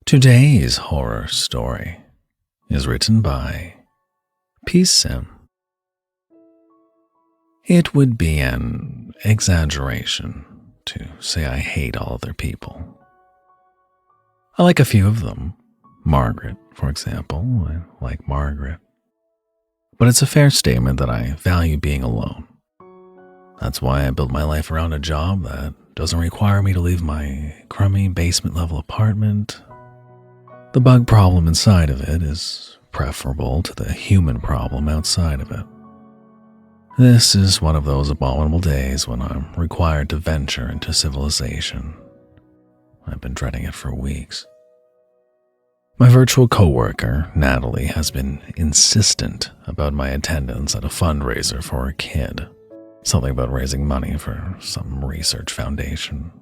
Today's horror story is written by PeaceSim. It would be an exaggeration to say I hate all other people. I like a few of them. Margaret, for example. I like Margaret. But it's a fair statement that I value being alone. That's why I built my life around a job that doesn't require me to leave my crummy basement-level apartment. The bug problem inside of it is preferable to the human problem outside of it. This is one of those abominable days when I'm required to venture into civilization. I've been dreading it for weeks. My virtual coworker, Natalie, has been insistent about my attendance at a fundraiser for a kid. Something about raising money for some research foundation.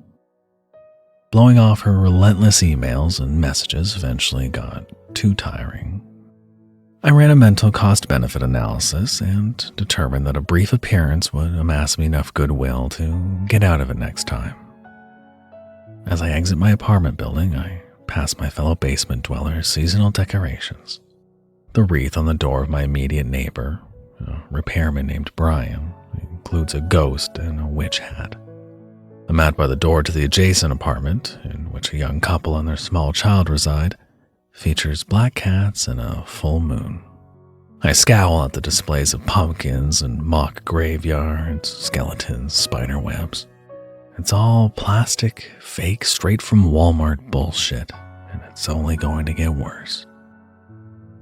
Blowing off her relentless emails and messages eventually got too tiring. I ran a mental cost-benefit analysis and determined that a brief appearance would amass me enough goodwill to get out of it next time. As I exit my apartment building, I pass my fellow basement dweller's seasonal decorations. The wreath on the door of my immediate neighbor, a repairman named Brian, includes a ghost and a witch hat. A mat by the door to the adjacent apartment, in which a young couple and their small child reside, features black cats and a full moon. I scowl at the displays of pumpkins and mock graveyards, skeletons, spider webs. It's all plastic, fake, straight from Walmart bullshit, and it's only going to get worse.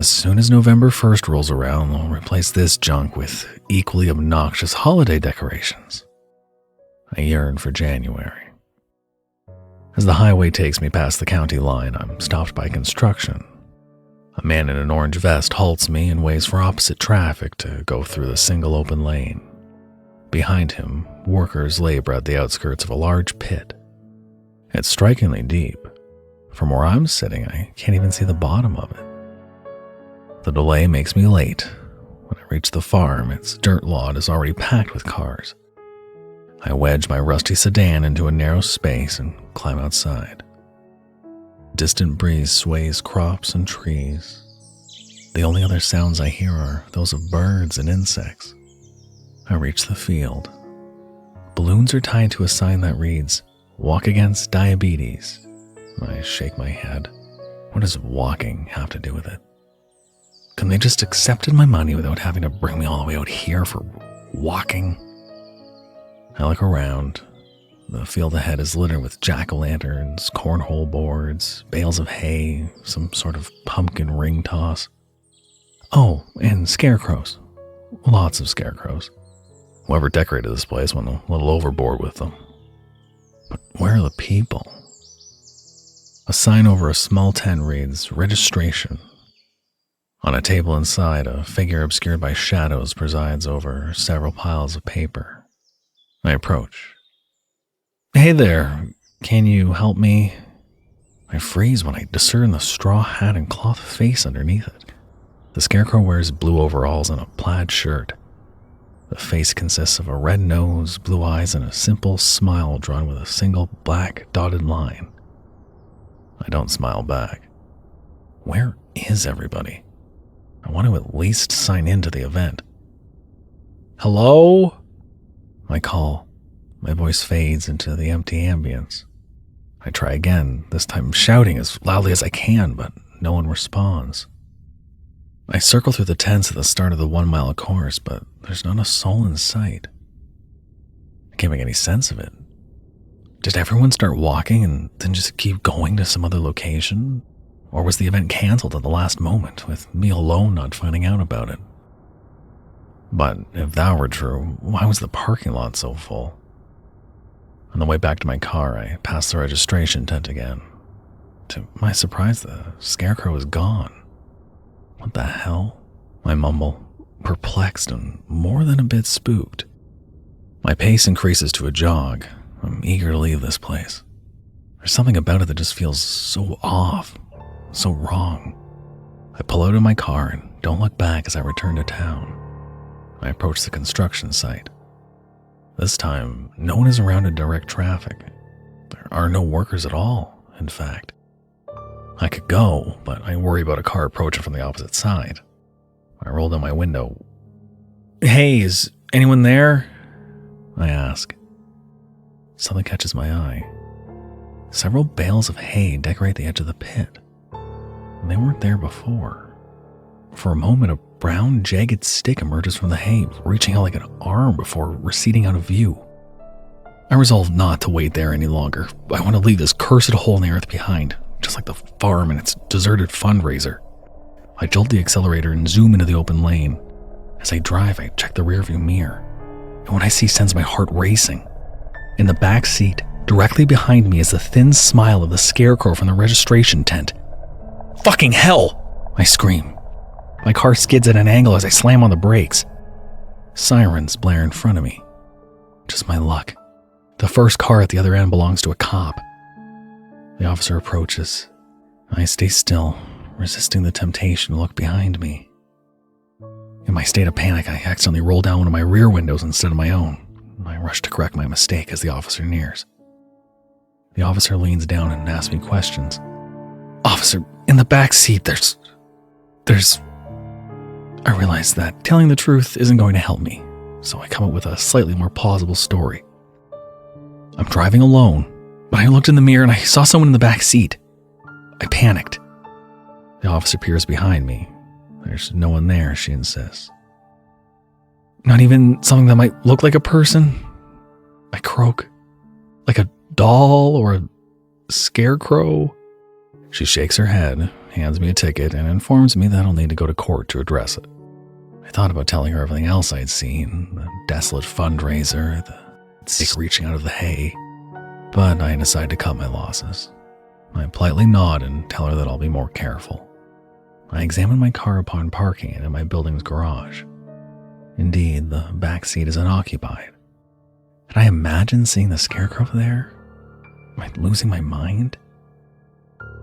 As soon as November 1st rolls around, they'll replace this junk with equally obnoxious holiday decorations. I yearn for January. As the highway takes me past the county line, I'm stopped by construction. A man in an orange vest halts me and waits for opposite traffic to go through the single open lane. Behind him, workers labor at the outskirts of a large pit. It's strikingly deep. From where I'm sitting, I can't even see the bottom of it. The delay makes me late. When I reach the farm, its dirt lot is already packed with cars. I wedge my rusty sedan into a narrow space and climb outside. Distant breeze sways crops and trees. The only other sounds I hear are those of birds and insects. I reach the field. Balloons are tied to a sign that reads, "Walk against diabetes." I shake my head. What does walking have to do with it? Can they just accepted my money without having to bring me all the way out here for walking? I look around. The field ahead is littered with jack-o'-lanterns, cornhole boards, bales of hay, some sort of pumpkin ring toss. Oh, and scarecrows. Lots of scarecrows. Whoever decorated this place went a little overboard with them. But where are the people? A sign over a small tent reads, "Registration." On a table inside, a figure obscured by shadows presides over several piles of paper. I approach. "Hey there, can you help me?" I freeze when I discern the straw hat and cloth face underneath it. The scarecrow wears blue overalls and a plaid shirt. The face consists of a red nose, blue eyes, and a simple smile drawn with a single black dotted line. I don't smile back. Where is everybody? I want to at least sign in to the event. "Hello?" I call. My voice fades into the empty ambience. I try again, this time shouting as loudly as I can, but no one responds. I circle through the tents at the start of the 1-mile course, but there's not a soul in sight. I can't make any sense of it. Did everyone start walking and then just keep going to some other location? Or was the event canceled at the last moment, with me alone not finding out about it? But if that were true, why was the parking lot so full? On the way back to my car, I pass the registration tent again. To my surprise, the scarecrow is gone. What the hell? I mumble, perplexed and more than a bit spooked. My pace increases to a jog. I'm eager to leave this place. There's something about it that just feels so off, so wrong. I pull out of my car and don't look back as I return to town. I approach the construction site. This time, no one is around to direct traffic. There are no workers at all, in fact. I could go, but I worry about a car approaching from the opposite side. I roll down my window. "Hey, is anyone there?" I ask. Something catches my eye. Several bales of hay decorate the edge of the pit. They weren't there before. For a moment, a brown, jagged stick emerges from the hay, reaching out like an arm before receding out of view. I resolve not to wait there any longer. I want to leave this cursed hole in the earth behind, just like the farm and its deserted fundraiser. I jolt the accelerator and zoom into the open lane. As I drive, I check the rearview mirror, and what I see sends my heart racing. In the back seat, directly behind me, is the thin smile of the scarecrow from the registration tent. "Fucking hell!" I scream. My car skids at an angle as I slam on the brakes. Sirens blare in front of me. Just my luck. The first car at the other end belongs to a cop. The officer approaches. I stay still, resisting the temptation to look behind me. In my state of panic, I accidentally roll down one of my rear windows instead of my own. I rush to correct my mistake as the officer nears. The officer leans down and asks me questions. "Officer, in the back seat, there's... I realize that telling the truth isn't going to help me, so I come up with a slightly more plausible story. I'm driving alone, but I looked in the mirror and I saw someone in the back seat. I panicked. The officer peers behind me. There's no one there, she insists. Not even something that might look like a person? I croak. Like a doll or a scarecrow? She shakes her head, hands me a ticket, and informs me that I'll need to go to court to address it. I thought about telling her everything else I'd seen, the desolate fundraiser, the stick reaching out of the hay, but I decide to cut my losses. I politely nod and tell her that I'll be more careful. I examine my car upon parking it in my building's garage. Indeed, the back seat is unoccupied. Had I imagined seeing the scarecrow there? Am I losing my mind?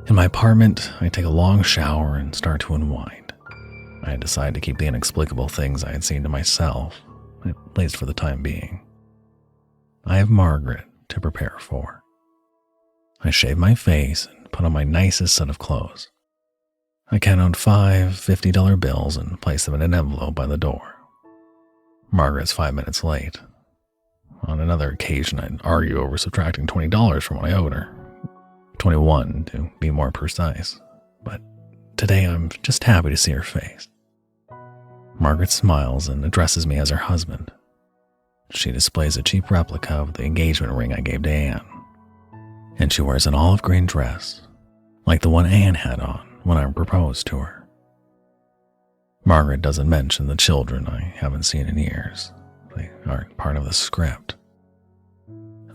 In my apartment, I take a long shower and start to unwind. I decide to keep the inexplicable things I had seen to myself, at least for the time being. I have Margaret to prepare for. I shave my face and put on my nicest set of clothes. I count out 5 $50 bills and place them in an envelope by the door. Margaret's 5 minutes late. On another occasion, I'd argue over subtracting $20 from what I owed her. 21 to be more precise. But today I'm just happy to see her face. Margaret smiles and addresses me as her husband. She displays a cheap replica of the engagement ring I gave to Anne. And she wears an olive green dress, like the one Anne had on when I proposed to her. Margaret doesn't mention the children I haven't seen in years. They aren't part of the script.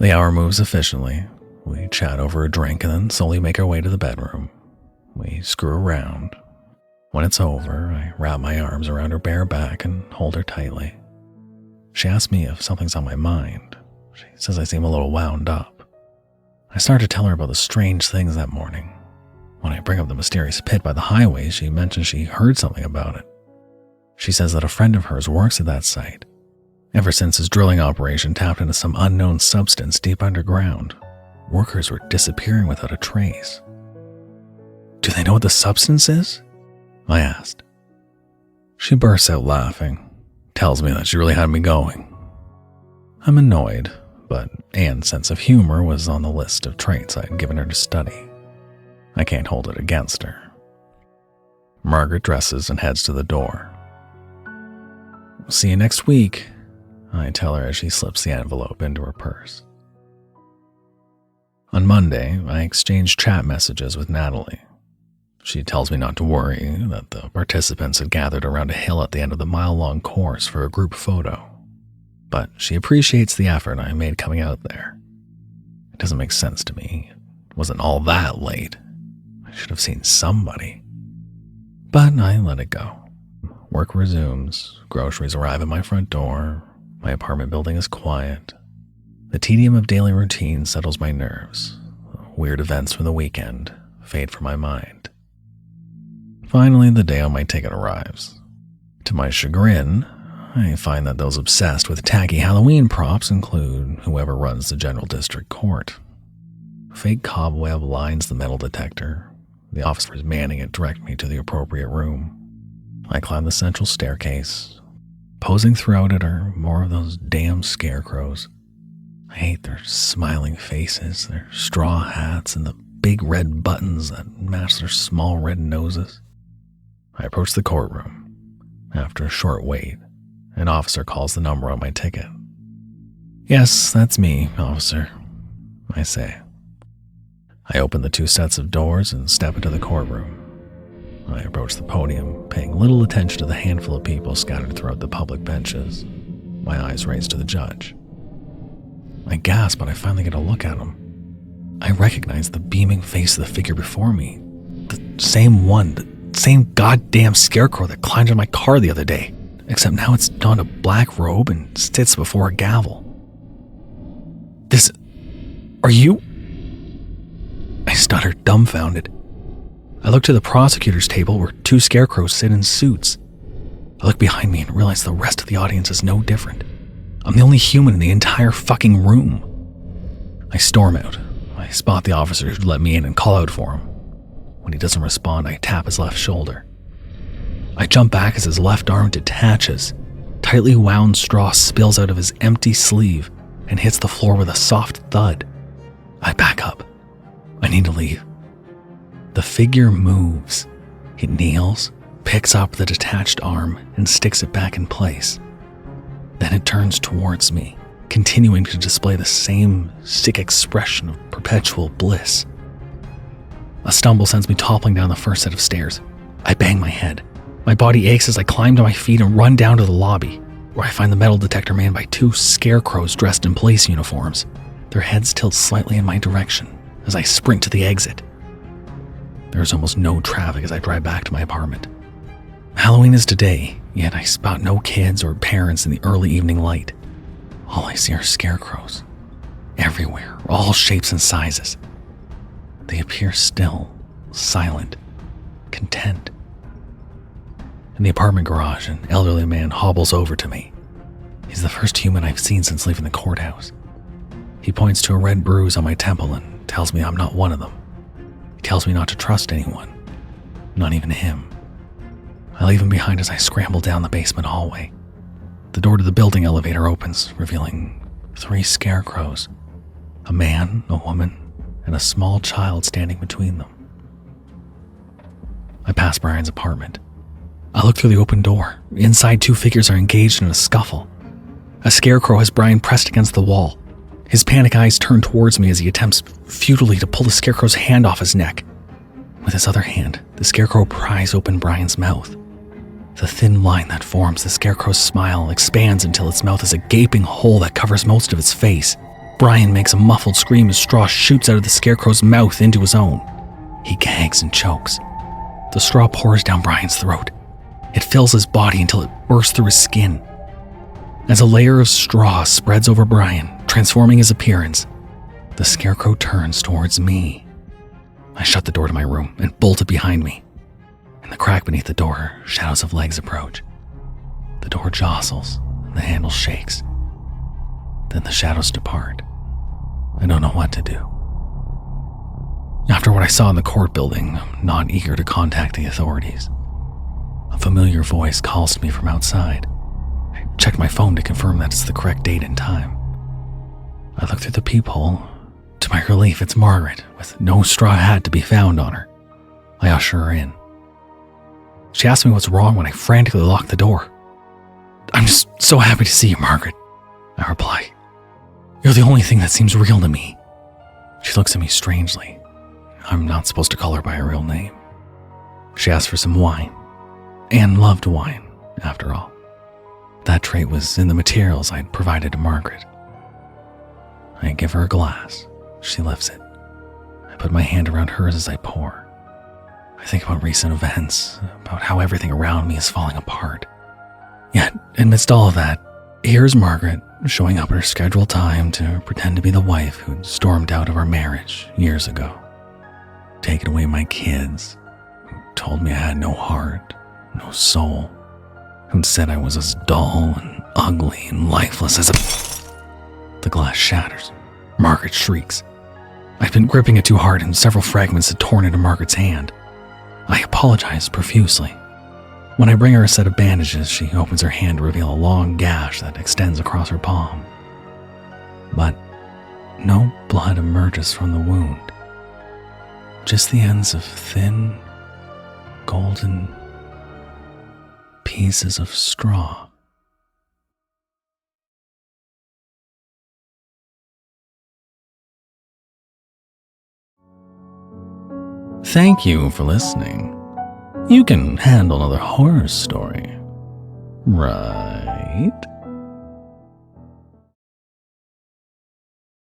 The hour moves efficiently. We chat over a drink and then slowly make our way to the bedroom. We screw around. When it's over, I wrap my arms around her bare back and hold her tightly. She asks me if something's on my mind. She says I seem a little wound up. I start to tell her about the strange things that morning. When I bring up the mysterious pit by the highway, she mentions she heard something about it. She says that a friend of hers works at that site. Ever since his drilling operation tapped into some unknown substance deep underground, workers were disappearing without a trace. Do they know what the substance is? I asked. She bursts out laughing, tells me that she really had me going. I'm annoyed, but Anne's sense of humor was on the list of traits I had given her to study. I can't hold it against her. Margaret dresses and heads to the door. See you next week, I tell her as she slips the envelope into her purse. On Monday, I exchange chat messages with Natalie. She tells me not to worry, that the participants had gathered around a hill at the end of the mile-long course for a group photo. But she appreciates the effort I made coming out there. It doesn't make sense to me. It wasn't all that late. I should have seen somebody. But I let it go. Work resumes. Groceries arrive at my front door. My apartment building is quiet. The tedium of daily routine settles my nerves. Weird events from the weekend fade from my mind. Finally, the day on my ticket arrives. To my chagrin, I find that those obsessed with tacky Halloween props include whoever runs the General District Court. A fake cobweb lines the metal detector. The officers manning it direct me to the appropriate room. I climb the central staircase. Posing throughout it are more of those damn scarecrows. I hate their smiling faces, their straw hats, and the big red buttons that match their small red noses. I approach the courtroom. After a short wait, an officer calls the number on my ticket. "Yes, that's me, officer," I say. I open the 2 sets of doors and step into the courtroom. I approach the podium, paying little attention to the handful of people scattered throughout the public benches, my eyes raised to the judge. I gasp when I finally get a look at him. I recognize the beaming face of the figure before me. The same one, the same goddamn scarecrow that climbed in my car the other day, except now it's donned a black robe and sits before a gavel. "This... are you?" I stutter, dumbfounded. I look to the prosecutor's table where 2 scarecrows sit in suits. I look behind me and realize the rest of the audience is no different. I'm the only human in the entire fucking room. I storm out. I spot the officer who'd let me in and call out for him. When he doesn't respond, I tap his left shoulder. I jump back as his left arm detaches. Tightly wound straw spills out of his empty sleeve and hits the floor with a soft thud. I back up. I need to leave. The figure moves. It kneels, picks up the detached arm, and sticks it back in place. Then it turns towards me, continuing to display the same sick expression of perpetual bliss. A stumble sends me toppling down the first set of stairs. I bang my head. My body aches as I climb to my feet and run down to the lobby, where I find the metal detector manned by 2 scarecrows dressed in police uniforms. Their heads tilt slightly in my direction as I sprint to the exit. There's almost no traffic as I drive back to my apartment. Halloween is today, yet I spot no kids or parents in the early evening light. All I see are scarecrows. Everywhere, all shapes and sizes. They appear still, silent, content. In the apartment garage, an elderly man hobbles over to me. He's the first human I've seen since leaving the courthouse. He points to a red bruise on my temple and tells me I'm not one of them. He tells me not to trust anyone, not even him. I leave him behind as I scramble down the basement hallway. The door to the building elevator opens, revealing 3 scarecrows, a man, a woman, and a small child standing between them. I pass Brian's apartment. I look through the open door. Inside, 2 figures are engaged in a scuffle. A scarecrow has Brian pressed against the wall. His panic eyes turn towards me as he attempts futilely to pull the scarecrow's hand off his neck. With his other hand, the scarecrow pries open Brian's mouth. The thin line that forms the scarecrow's smile expands until its mouth is a gaping hole that covers most of its face. Brian makes a muffled scream as straw shoots out of the scarecrow's mouth into his own. He gags and chokes. The straw pours down Brian's throat. It fills his body until it bursts through his skin. As a layer of straw spreads over Brian, transforming his appearance, the scarecrow turns towards me. I shut the door to my room and bolt it behind me. In the crack beneath the door, shadows of legs approach. The door jostles, and the handle shakes. Then the shadows depart. I don't know what to do. After what I saw in the court building, I'm not eager to contact the authorities. A familiar voice calls to me from outside. I check my phone to confirm that it's the correct date and time. I look through the peephole. To my relief, it's Margaret, with no straw hat to be found on her. I usher her in. She asks me what's wrong when I frantically lock the door. "I'm just so happy to see you, Margaret," I reply. "You're the only thing that seems real to me." She looks at me strangely. I'm not supposed to call her by her real name. She asks for some wine. Anne loved wine, after all. That trait was in the materials I'd provided to Margaret. I give her a glass. She lifts it. I put my hand around hers as I pour. I think about recent events, about how everything around me is falling apart. Yet, amidst all of that, here's Margaret showing up at her scheduled time to pretend to be the wife who'd stormed out of our marriage years ago. Taken away my kids, who told me I had no heart, no soul, who'd said I was as dull and ugly and lifeless as a... The glass shatters. Margaret shrieks. I'd been gripping it too hard and several fragments had torn into Margaret's hand. I apologize profusely. When I bring her a set of bandages, she opens her hand to reveal a long gash that extends across her palm. But no blood emerges from the wound, just the ends of thin, golden pieces of straw. Thank you for listening. You can handle another horror story, right?